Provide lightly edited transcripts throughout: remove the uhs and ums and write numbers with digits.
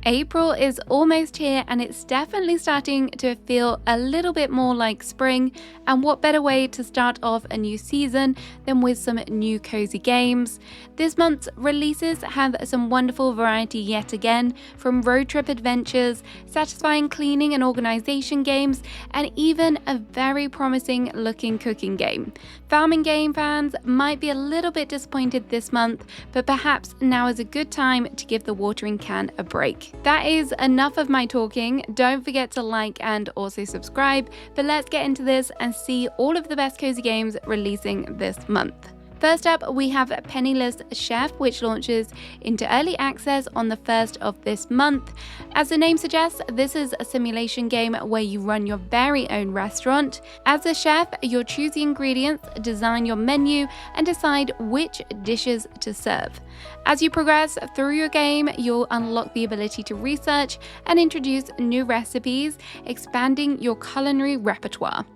April is almost here and it's definitely starting to feel a little bit more like spring, and what better way to start off a new season than with some new cozy games. This month's releases have some wonderful variety yet again, from road trip adventures, satisfying cleaning and organization games, and even a very promising looking cooking game. Farming game fans might be a little bit disappointed this month, but perhaps now is a good time to give the watering can a break. That is enough of my talking. Don't forget to like and also subscribe, but let's get into this and see all of the best cozy games releasing this month. First up, we have Penniless Chef, which launches into early access on the 1st of this month. As the name suggests, this is a simulation game where you run your very own restaurant. As a chef, you'll choose the ingredients, design your menu, and decide which dishes to serve. As you progress through your game, you'll unlock the ability to research and introduce new recipes, expanding your culinary repertoire.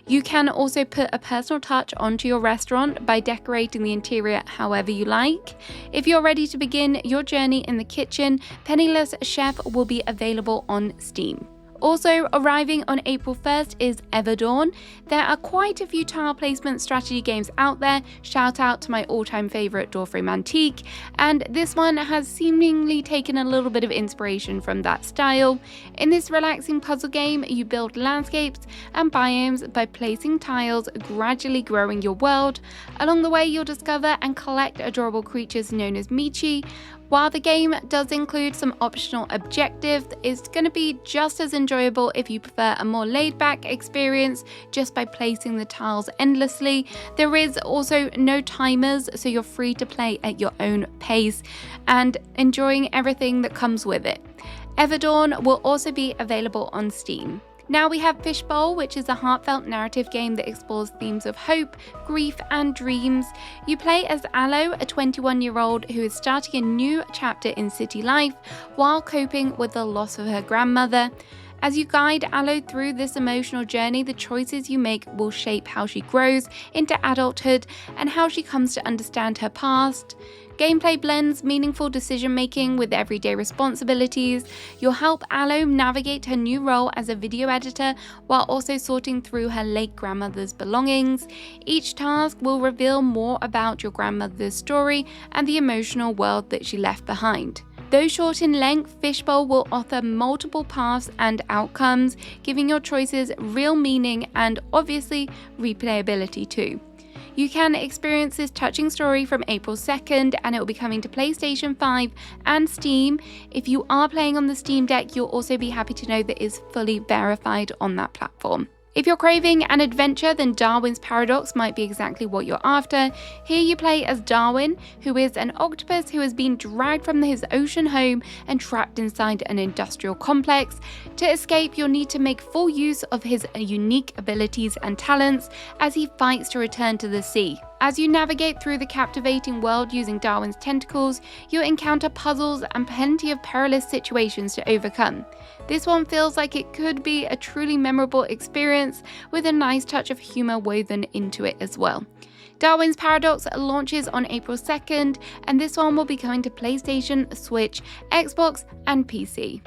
You can also put a personal touch onto your restaurant by decorating the interior however you like. If you're ready to begin your journey in the kitchen, Penniless Chef will be available on Steam. Also arriving on April 1st is Everdorn. There are quite a few tile placement strategy games out there. Shout out to my all-time favourite Doorframe Antique, and this one has seemingly taken a little bit of inspiration from that style. In this relaxing puzzle game, you build landscapes and biomes by placing tiles, gradually growing your world. Along the way, you'll discover and collect adorable creatures known as Michi. While the game does include some optional objectives, it's going to be just as enjoyable if you prefer a more laid-back experience just by placing the tiles endlessly. There is also no timers, so you're free to play at your own pace and enjoying everything that comes with it. Everdorn will also be available on Steam. Now we have Fishbowl, which is a heartfelt narrative game that explores themes of hope, grief, and dreams. You play as Aloe, a 21-year-old who is starting a new chapter in city life while coping with the loss of her grandmother. As you guide Aloe through this emotional journey, the choices you make will shape how she grows into adulthood and how she comes to understand her past. Gameplay blends meaningful decision-making with everyday responsibilities. You'll help Aloe navigate her new role as a video editor while also sorting through her late grandmother's belongings. Each task will reveal more about your grandmother's story and the emotional world that she left behind. Though short in length, Fishbowl will offer multiple paths and outcomes, giving your choices real meaning and obviously replayability too. You can experience this touching story from April 2nd, and it will be coming to PlayStation 5 and Steam. If you are playing on the Steam Deck, you'll also be happy to know that it is fully verified on that platform. If you're craving an adventure, then Darwin's Paradox might be exactly what you're after. Here you play as Darwin, who is an octopus who has been dragged from his ocean home and trapped inside an industrial complex. To escape, you'll need to make full use of his unique abilities and talents as he fights to return to the sea. As you navigate through the captivating world using Darwin's tentacles, you'll encounter puzzles and plenty of perilous situations to overcome. This one feels like it could be a truly memorable experience with a nice touch of humour woven into it as well. Darwin's Paradox launches on April 2nd, and this one will be coming to PlayStation, Switch, Xbox, and PC.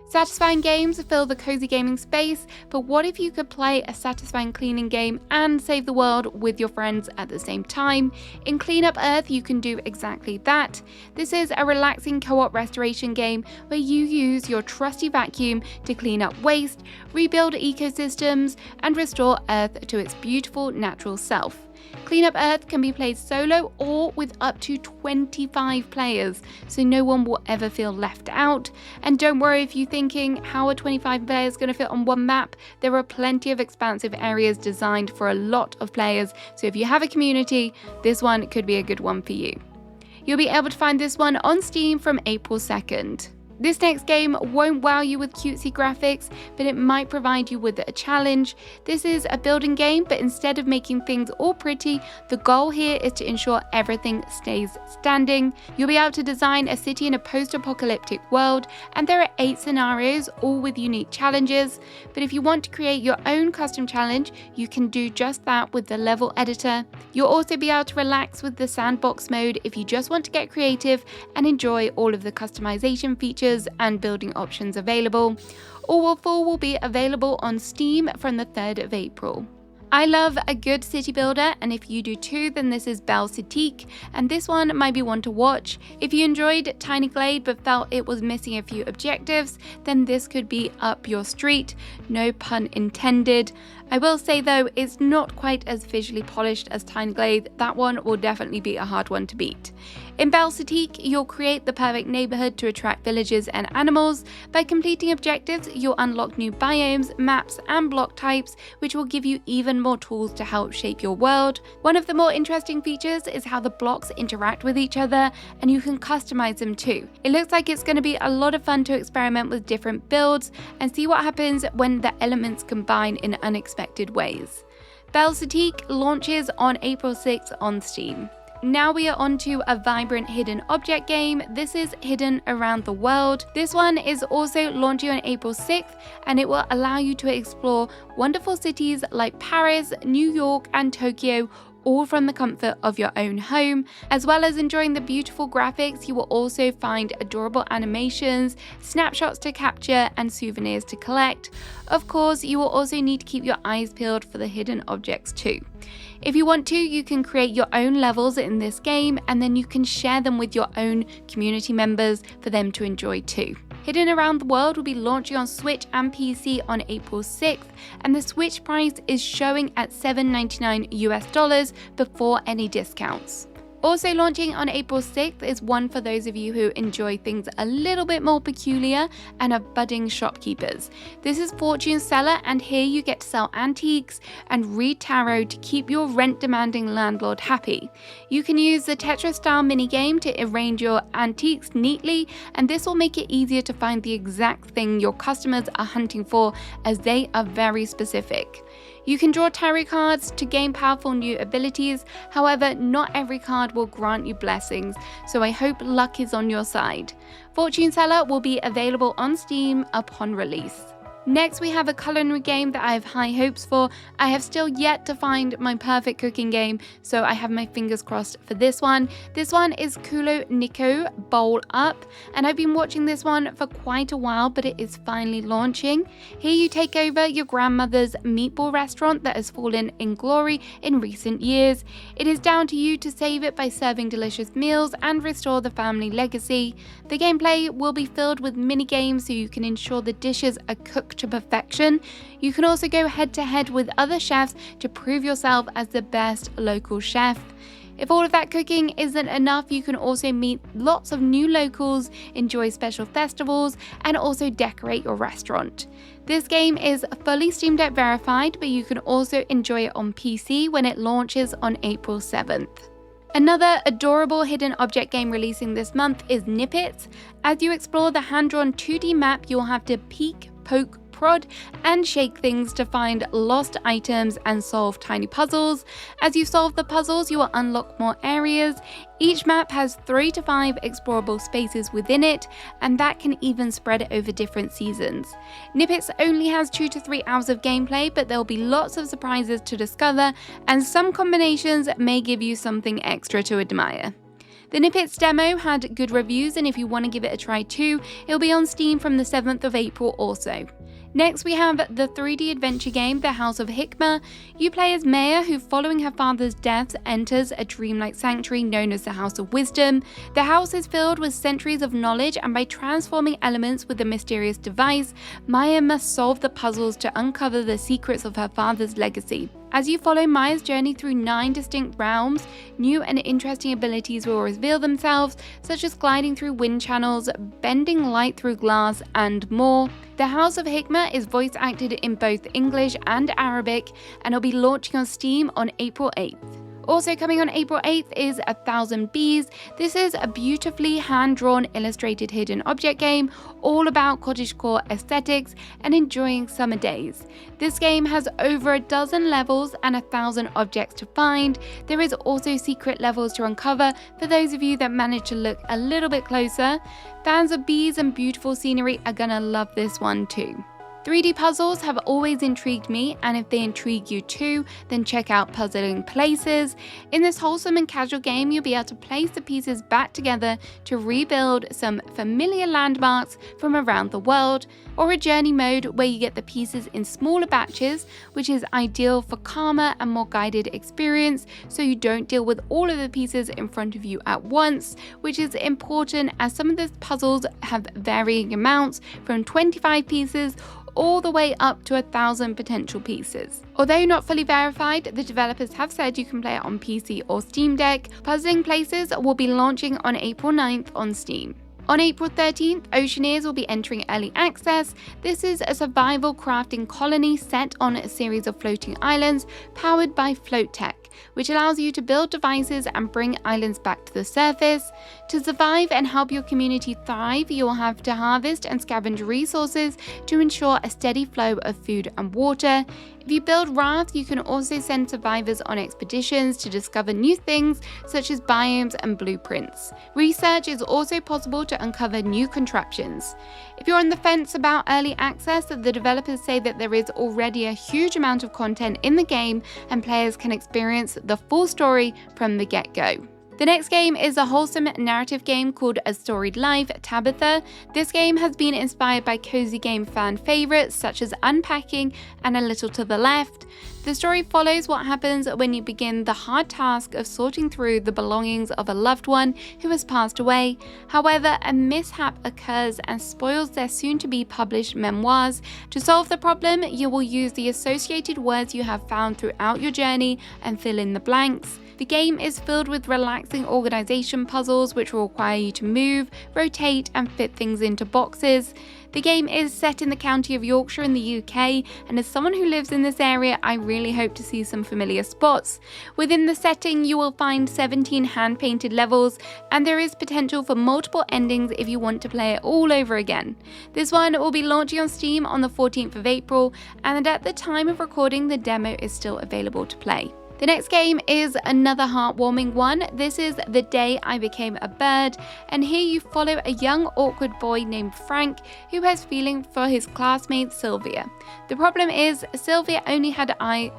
Satisfying games fill the cozy gaming space, but what if you could play a satisfying cleaning game and save the world with your friends at the same time? In Clean Up Earth, you can do exactly that. This is a relaxing co-op restoration game where you use your trusty vacuum to clean up waste, rebuild ecosystems, and restore Earth to its beautiful natural self. Clean Up Earth can be played solo or with up to 25 players, so no one will ever feel left out. And don't worry if you're thinking, how are 25 players going to fit on one map? There are plenty of expansive areas designed for a lot of players, so if you have a community, this one could be a good one for you. You'll be able to find this one on Steam from April 2nd. This next game won't wow you with cutesy graphics, but it might provide you with a challenge. This is a building game, but instead of making things all pretty, the goal here is to ensure everything stays standing. You'll be able to design a city in a post-apocalyptic world, and there are 8 scenarios, all with unique challenges. But if you want to create your own custom challenge, you can do just that with the level editor. You'll also be able to relax with the sandbox mode if you just want to get creative and enjoy all of the customization features features and building options available. Orwal 4 will be available on Steam from the 3rd of April. I love a good city builder, and if you do too, then this is Satique, and this one might be one to watch. If you enjoyed Tiny Glade but felt it was missing a few objectives, then this could be up your street, no pun intended. I will say though, it's not quite as visually polished as Tiny Glade. That one will definitely be a hard one to beat. In Satique, you'll create the perfect neighborhood to attract villagers and animals. By completing objectives, you'll unlock new biomes, maps, and block types, which will give you even more tools to help shape your world. One of the more interesting features is how the blocks interact with each other, and you can customize them too. It looks like it's going to be a lot of fun to experiment with different builds and see what happens when the elements combine in unexpected ways. Satique launches on April 6th on Steam. Now we are on to a vibrant hidden object game. This is Hidden Around the World. This one is also launching on April 6th, and it will allow you to explore wonderful cities like Paris, New York, and Tokyo, all from the comfort of your own home. As well as enjoying the beautiful graphics, you will also find adorable animations, snapshots to capture, and souvenirs to collect. Of course, you will also need to keep your eyes peeled for the hidden objects too. If you want to, you can create your own levels in this game, and then you can share them with your own community members for them to enjoy too. Hidden Around the World will be launching on Switch and PC on April 6th, and the Switch price is showing at $7.99 US before any discounts. Also launching on April 6th is one for those of you who enjoy things a little bit more peculiar and are budding shopkeepers. This is Fortune Seller, and here you get to sell antiques and read tarot to keep your rent-demanding landlord happy. You can use the Tetris-style minigame to arrange your antiques neatly, and this will make it easier to find the exact thing your customers are hunting for, as they are very specific. You can draw tarot cards to gain powerful new abilities, however, not every card will grant you blessings, so I hope luck is on your side. Fortune Seller will be available on Steam upon release. Next, we have a culinary game that I have high hopes for. I have still yet to find my perfect cooking game, so I have my fingers crossed for this one. This one is Kulo Niko Bowl Up, and I've been watching this one for quite a while, but it is finally launching. Here you take over your grandmother's meatball restaurant that has fallen in glory in recent years. It is down to you to save it by serving delicious meals and restore the family legacy. The gameplay will be filled with mini games so you can ensure the dishes are cooked to perfection. You can also go head to head with other chefs to prove yourself as the best local chef. If all of that cooking isn't enough, you can also meet lots of new locals, enjoy special festivals, and also decorate your restaurant. This game is fully Steam Deck verified, but you can also enjoy it on PC when it launches on April 7th. Another adorable hidden object game releasing this month is Nippets. As you explore the hand-drawn 2D map, you'll have to peek, poke, prod, and shake things to find lost items and solve tiny puzzles. As you solve the puzzles, you will unlock more areas. Each map has 3 to 5 explorable spaces within it, and that can even spread over different seasons. Nippets only has 2 to 3 hours of gameplay, but there'll be lots of surprises to discover, and some combinations may give you something extra to admire. The Nippets demo had good reviews, and if you want to give it a try too, it'll be on Steam from the 7th of April also. Next, we have the 3D adventure game, The House of Hikma. You play as Maya, who following her father's death enters a dreamlike sanctuary known as the House of Wisdom. The house is filled with centuries of knowledge, and by transforming elements with a mysterious device, Maya must solve the puzzles to uncover the secrets of her father's legacy. As you follow Maya's journey through 9 distinct realms, new and interesting abilities will reveal themselves, such as gliding through wind channels, bending light through glass, and more. The House of Hikma is voice acted in both English and Arabic, and will be launching on Steam on April 8th. Also coming on April 8th is 1000 Bees. This is a beautifully hand-drawn illustrated hidden object game all about cottagecore aesthetics and enjoying summer days. This game has over a dozen levels and 1000 objects to find. There is also secret levels to uncover for those of you that manage to look a little bit closer. Fans of bees and beautiful scenery are gonna love this one too. 3D puzzles have always intrigued me, and if they intrigue you too, then check out Puzzling Places. In this wholesome and casual game, you'll be able to place the pieces back together to rebuild some familiar landmarks from around the world, or a journey mode where you get the pieces in smaller batches, which is ideal for calmer and more guided experience, so you don't deal with all of the pieces in front of you at once, which is important as some of the puzzles have varying amounts from 25 pieces all the way up to 1,000 potential pieces. Although not fully verified, the developers have said you can play it on PC or Steam Deck. Puzzling Places will be launching on April 9th on Steam. On April 13th, Oceaneers will be entering early access. This is a survival crafting colony set on a series of floating islands powered by float tech, which allows you to build devices and bring islands back to the surface. To survive and help your community thrive, you will have to harvest and scavenge resources to ensure a steady flow of food and water. If you build rafts, you can also send survivors on expeditions to discover new things such as biomes and blueprints. Research is also possible to uncover new contraptions. If you're on the fence about early access, the developers say that there is already a huge amount of content in the game and players can experience the full story from the get-go. The next game is a wholesome narrative game called A Storied Life, Tabitha. This game has been inspired by cozy game fan favorites such as Unpacking and A Little to the Left. The story follows what happens when you begin the hard task of sorting through the belongings of a loved one who has passed away. However, a mishap occurs and spoils their soon-to-be published memoirs. To solve the problem, you will use the associated words you have found throughout your journey and fill in the blanks. The game is filled with relaxing organization puzzles which will require you to move, rotate, and fit things into boxes. The game is set in the county of Yorkshire in the UK, and as someone who lives in this area, I really hope to see some familiar spots. Within the setting, you will find 17 hand-painted levels, and there is potential for multiple endings if you want to play it all over again. This one will be launching on Steam on the 14th of April, and at the time of recording, the demo is still available to play. The next game is another heartwarming one. This is The Day I Became a Bird, and here you follow a young awkward boy named Frank who has feeling for his classmate Sylvia. The problem is Sylvia only has eyes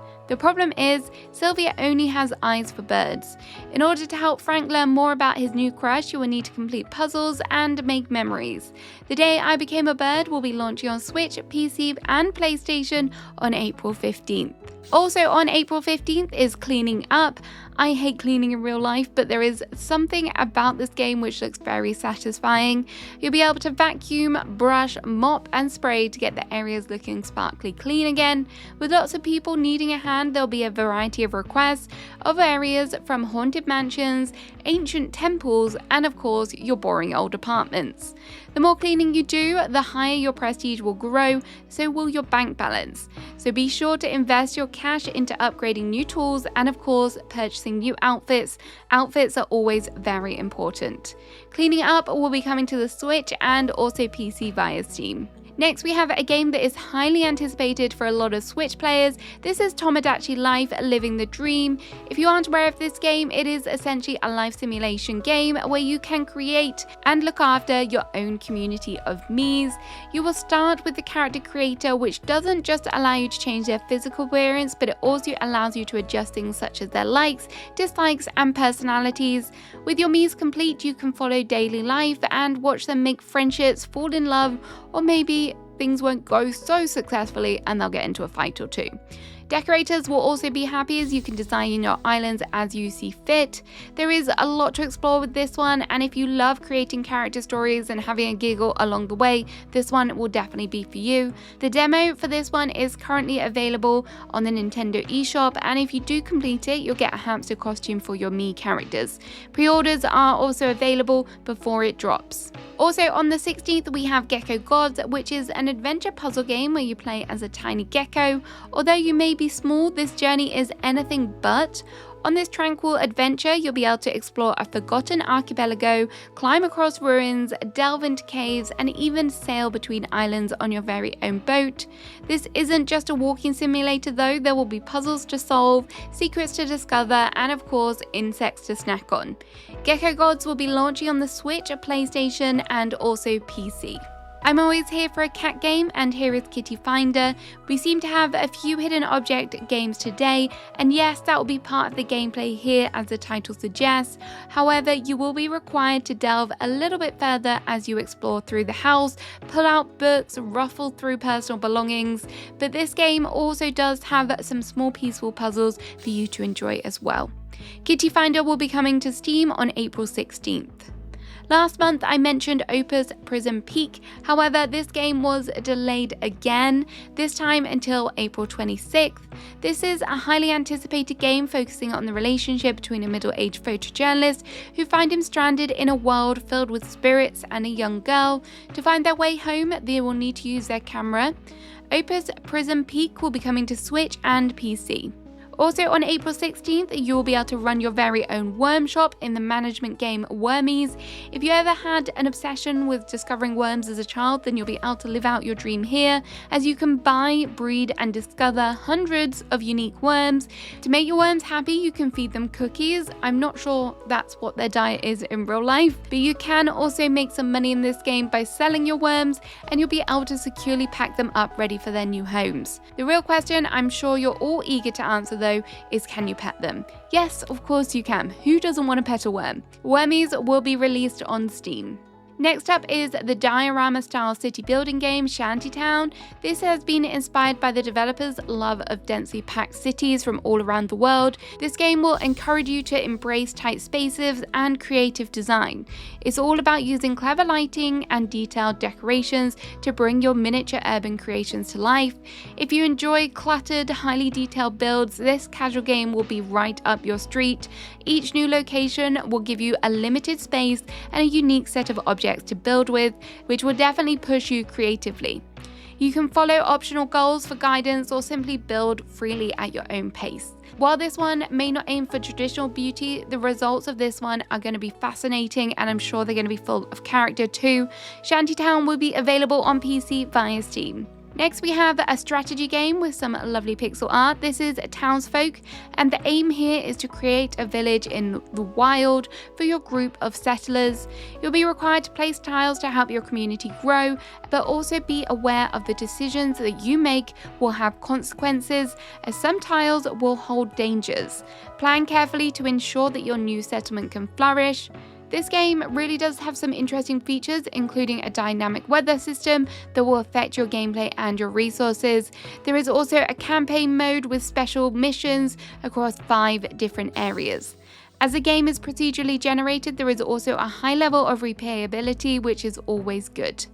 for birds. In order to help Frank learn more about his new crush, you will need to complete puzzles and make memories. The Day I Became a Bird will be launching on Switch, PC, and PlayStation on April 15th. Also on April 15th is Cleaning Up. I hate cleaning in real life, but there is something about this game which looks very satisfying. You'll be able to vacuum, brush, mop, and spray to get the areas looking sparkly clean again. With lots of people needing a hand, there'll be a variety of requests of areas from haunted mansions, ancient temples, and of course, your boring old apartments. The more cleaning you do, the higher your prestige will grow, so will your bank balance. So be sure to invest your cash into upgrading new tools and of course purchasing new outfits. Outfits are always very important. Cleaning Up will be coming to the Switch and also PC via Steam. Next, we have a game that is highly anticipated for a lot of Switch players. This is Tomodachi Life Living the Dream. If you aren't aware of this game, it is essentially a life simulation game where you can create and look after your own community of Miis. You will start with the character creator, which doesn't just allow you to change their physical appearance, but it also allows you to adjust things such as their likes, dislikes, and personalities. With your Miis complete, you can follow daily life and watch them make friendships, fall in love, or maybe things won't go so successfully and they'll get into a fight or two. Decorators will also be happy as you can design your islands as you see fit. There is a lot to explore with this one, and if you love creating character stories and having a giggle along the way, this one will definitely be for you. The demo for this one is currently available on the Nintendo eShop, and if you do complete it, you'll get a hamster costume for your Mii characters. Pre-orders are also available before it drops. Also on the 16th, we have Gecko Gods, which is an adventure puzzle game where you play as a tiny gecko. Although you may be small, this journey is anything but. On this tranquil adventure, you'll be able to explore a forgotten archipelago, climb across ruins, delve into caves, and even sail between islands on your very own boat. This isn't just a walking simulator though, there will be puzzles to solve, secrets to discover, and of course, insects to snack on. Gecko Gods will be launching on the Switch, PlayStation, and also PC. I'm always here for a cat game, and here is Kitty Finder. We seem to have a few hidden object games today, and yes, that will be part of the gameplay here as the title suggests. However, you will be required to delve a little bit further as you explore through the house, pull out books, ruffle through personal belongings, but this game also does have some small peaceful puzzles for you to enjoy as well. Kitty Finder will be coming to Steam on April 16th. Last month I mentioned Opus Prism Peak, however this game was delayed again, this time until April 26th. This is a highly anticipated game focusing on the relationship between a middle-aged photojournalist who find him stranded in a world filled with spirits and a young girl. To find their way home, they will need to use their camera. Opus Prism Peak will be coming to Switch and PC. Also on April 16th, you will be able to run your very own worm shop in the management game Wormies. If you ever had an obsession with discovering worms as a child, then you'll be able to live out your dream here, as you can buy, breed and discover hundreds of unique worms. To make your worms happy, you can feed them cookies. I'm not sure that's what their diet is in real life, but you can also make some money in this game by selling your worms, and you'll be able to securely pack them up ready for their new homes. The real question I'm sure you're all eager to answer though is, can you pet them? Yes, of course you can. Who doesn't want to pet a worm? Wormies will be released on Steam. Next up is the diorama-style city building game Shanty Town. This has been inspired by the developers' love of densely packed cities from all around the world. This game will encourage you to embrace tight spaces and creative design. It's all about using clever lighting and detailed decorations to bring your miniature urban creations to life. If you enjoy cluttered, highly detailed builds, this casual game will be right up your street. Each new location will give you a limited space and a unique set of objects to build with, which will definitely push you creatively. You can follow optional goals for guidance or simply build freely at your own pace. While this one may not aim for traditional beauty, the results of this one are going to be fascinating, and I'm sure they're going to be full of character too. Shanty Town will be available on PC via Steam. Next we have a strategy game with some lovely pixel art. This is Townsfolk, and the aim here is to create a village in the wild for your group of settlers. You'll be required to place tiles to help your community grow, but also be aware of the decisions that you make will have consequences, as some tiles will hold dangers. Plan carefully to ensure that your new settlement can flourish. This game really does have some interesting features, including a dynamic weather system that will affect your gameplay and your resources. There is also a campaign mode with special missions across 5 different areas. As the game is procedurally generated, there is also a high level of replayability, which is always good.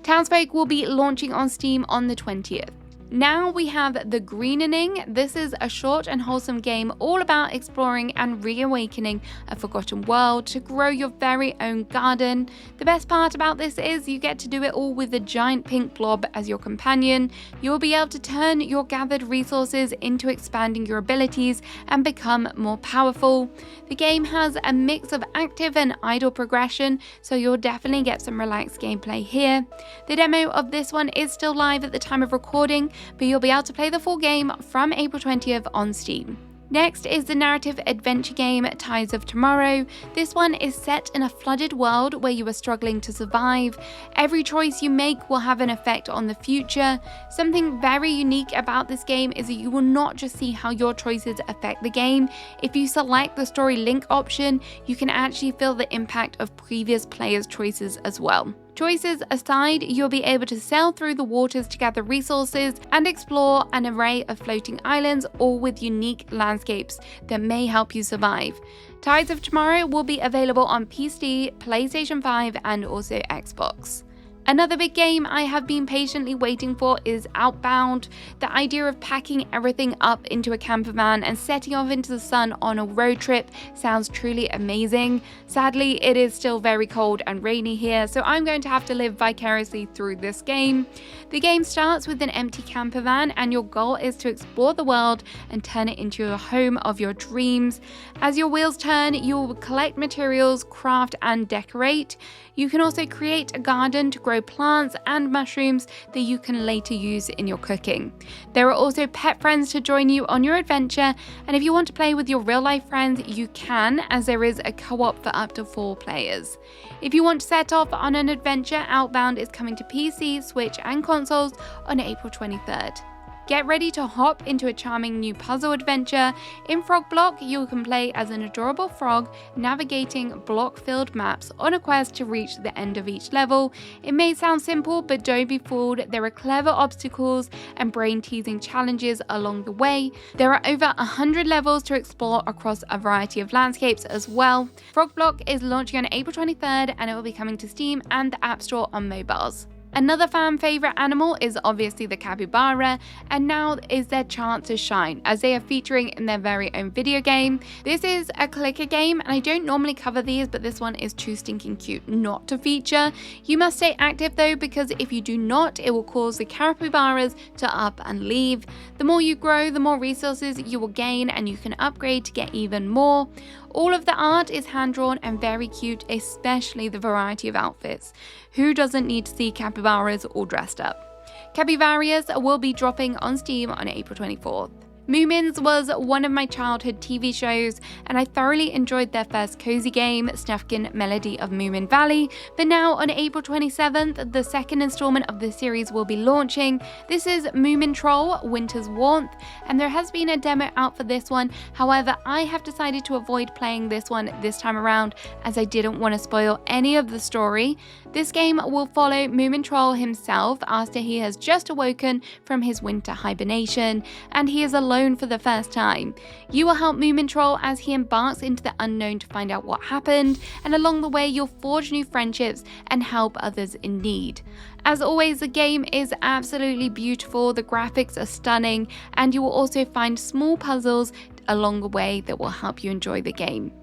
Townsfolk will be launching on Steam on the 20th. Now we have The Greenening. This is a short and wholesome game all about exploring and reawakening a forgotten world to grow your very own garden. The best part about this is you get to do it all with a giant pink blob as your companion. You'll be able to turn your gathered resources into expanding your abilities and become more powerful. The game has a mix of active and idle progression, so you'll definitely get some relaxed gameplay here. The demo of this one is still live at the time of recording, but you'll be able to play the full game from April 20th on Steam. Next is the narrative adventure game Tides of Tomorrow. This one is set in a flooded world where you are struggling to survive. Every choice you make will have an effect on the future. Something very unique about this game is that you will not just see how your choices affect the game. If you select the story link option, you can actually feel the impact of previous players' choices as well. Choices aside, you'll be able to sail through the waters to gather resources and explore an array of floating islands, all with unique landscapes that may help you survive. Tides of Tomorrow will be available on PC, PlayStation 5 and also Xbox. Another big game I have been patiently waiting for is Outbound. The idea of packing everything up into a camper van and setting off into the sun on a road trip sounds truly amazing. Sadly, it is still very cold and rainy here, so I'm going to have to live vicariously through this game. The game starts with an empty camper van, and your goal is to explore the world and turn it into a home of your dreams. As your wheels turn, you will collect materials, craft and decorate. You can also create a garden to grow grow plants and mushrooms that you can later use in your cooking. There are also pet friends to join you on your adventure, and if you want to play with your real life friends, you can, as there is a co-op for up to 4 players. If you want to set off on an adventure, Outbound is coming to PC, Switch and consoles on April 23rd. Get ready to hop into a charming new puzzle adventure. In Frog Block, you can play as an adorable frog navigating block-filled maps on a quest to reach the end of each level. It may sound simple, but don't be fooled. There are clever obstacles and brain-teasing challenges along the way. There are over 100 levels to explore across a variety of landscapes as well. Frog Block is launching on April 23rd, and it will be coming to Steam and the App Store on mobiles. Another fan favourite animal is obviously the capybara, and now is their chance to shine as they are featuring in their very own video game. This is a clicker game, and I don't normally cover these, but this one is too stinking cute not to feature. You must stay active though, because if you do not, it will cause the capybaras to up and leave. The more you grow, the more resources you will gain, and you can upgrade to get even more. All of the art is hand-drawn and very cute, especially the variety of outfits. Who doesn't need to see capybaras all dressed up? Capyvarias will be dropping on Steam on April 24th. Moomins was one of my childhood TV shows, and I thoroughly enjoyed their first cozy game, Snufkin Melody of Moomin Valley, but now on April 27th, the second installment of the series will be launching. This is Moomintroll, Winter's Warmth, and there has been a demo out for this one. However, I have decided to avoid playing this one this time around, as I didn't want to spoil any of the story. This game will follow Moomintroll himself after he has just awoken from his winter hibernation, and he is alone for the first time. You will help Moomintroll as he embarks into the unknown to find out what happened, and along the way you'll forge new friendships and help others in need. As always, the game is absolutely beautiful, the graphics are stunning, and you will also find small puzzles along the way that will help you enjoy the game.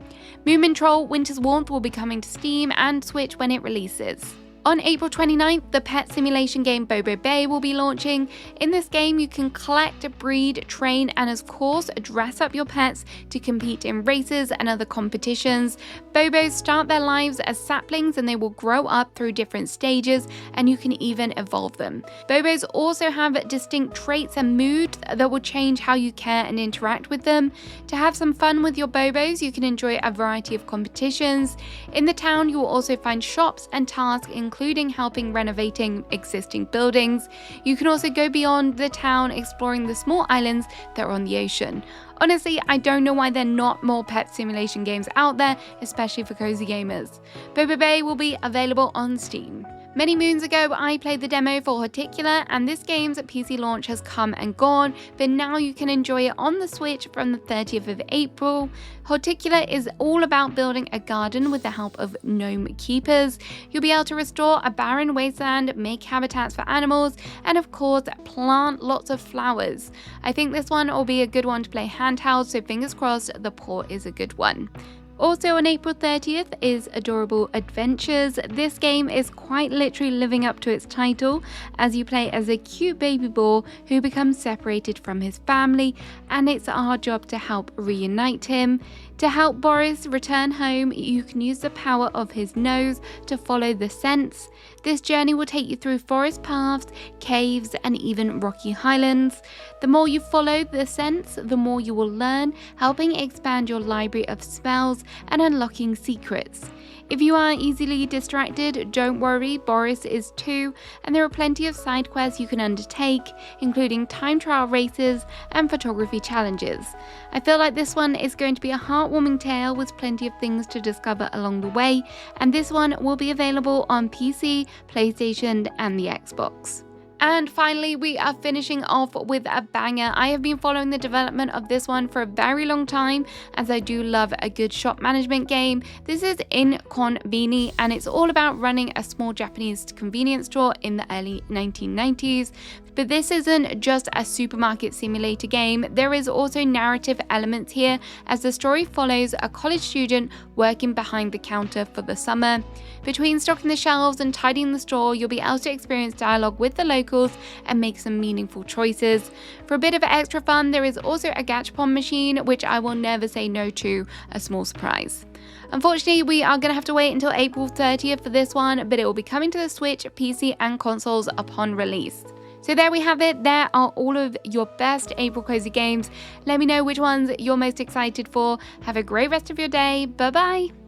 Moomintroll Winter's Warmth will be coming to Steam and Switch when it releases. On April 29th, the pet simulation game Bobo Bay will be launching. In this game, you can collect, breed, train, and of course, dress up your pets to compete in races and other competitions. Bobos start their lives as saplings, and they will grow up through different stages, and you can even evolve them. Bobos also have distinct traits and moods that will change how you care and interact with them. To have some fun with your Bobos, you can enjoy a variety of competitions. In the town, you will also find shops and tasks, including helping renovating existing buildings. You can also go beyond the town, exploring the small islands that are on the ocean. Honestly, I don't know why there are not more pet simulation games out there, especially for cozy gamers. Bobo Bay will be available on Steam. Many moons ago, I played the demo for Horticular, and this game's PC launch has come and gone, but now you can enjoy it on the Switch from the 30th of April. Horticular is all about building a garden with the help of gnome keepers. You'll be able to restore a barren wasteland, make habitats for animals, and of course, plant lots of flowers. I think this one will be a good one to play handheld, so fingers crossed the port is a good one. Also on April 30th is Adorable Adventures. This game is quite literally living up to its title, as you play as a cute baby boar who becomes separated from his family, and it's our job to help reunite him. To help Boris return home, you can use the power of his nose to follow the scents. This journey will take you through forest paths, caves, and even rocky highlands. The more you follow the scents, the more you will learn, helping expand your library of spells and unlocking secrets. If you are easily distracted, don't worry, Boris is too, and there are plenty of side quests you can undertake, including time trial races and photography challenges. I feel like this one is going to be a heartwarming tale with plenty of things to discover along the way, and this one will be available on PC, PlayStation, and the Xbox. And finally, we are finishing off with a banger. I have been following the development of this one for a very long time, as I do love a good shop management game. This is Inkonbini, and it's all about running a small Japanese convenience store in the early 1990s. But this isn't just a supermarket simulator game. There is also narrative elements here, as the story follows a college student working behind the counter for the summer. Between stocking the shelves and tidying the store, you'll be able to experience dialogue with the locals cycles and make some meaningful choices. For a bit of extra fun, there is also a gachapon machine, which I will never say no to, a small surprise. Unfortunately, we are going to have to wait until April 30th for this one, but it will be coming to the Switch, PC, and consoles upon release. So there we have it. There are all of your best April cozy games. Let me know which ones you're most excited for. Have a great rest of your day. Bye bye.